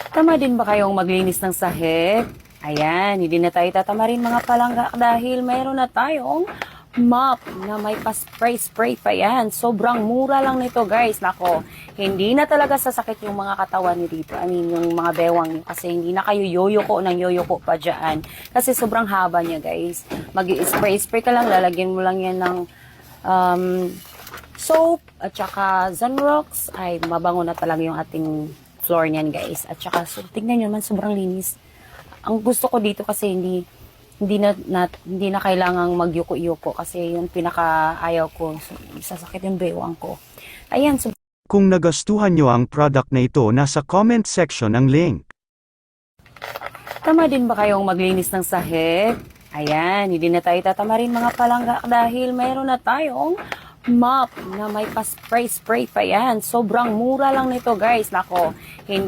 Tama din ba kayong maglinis ng sahig? Ayan, hindi na tayo tatamarin mga palangga dahil mayroon na tayong mop na may pa-spray-spray pa yan. Sobrang mura lang nito guys. Nako, hindi na talaga sasakit yung mga katawan niyo dito. I mean, yung mga bewang niyo kasi hindi na kayo yoyoko ng yoyoko pa dyan. Kasi sobrang haba niya guys. Mag-spray-spray ka lang, lalagyan mo lang yan ng soap at saka Sunrox. Ay, mabango na talaga yung ating floor niyan guys. At saka, so, tingnan nyo naman, sobrang linis. Ang gusto ko dito kasi hindi na kailangang magyuko-yuko kasi yung pinaka-ayaw ko, sasakit yung bewang ko. Ayan, so, Kung nagustuhan nyo ang product na ito, nasa comment section ang link. tama din ba kayong maglinis ng sahig? Ayan, hindi na tayo tatamarin mga palangga dahil mayroon na tayong mop na may pa-spray-spray pa yan. Sobrang mura lang nito guys. Nako, hindi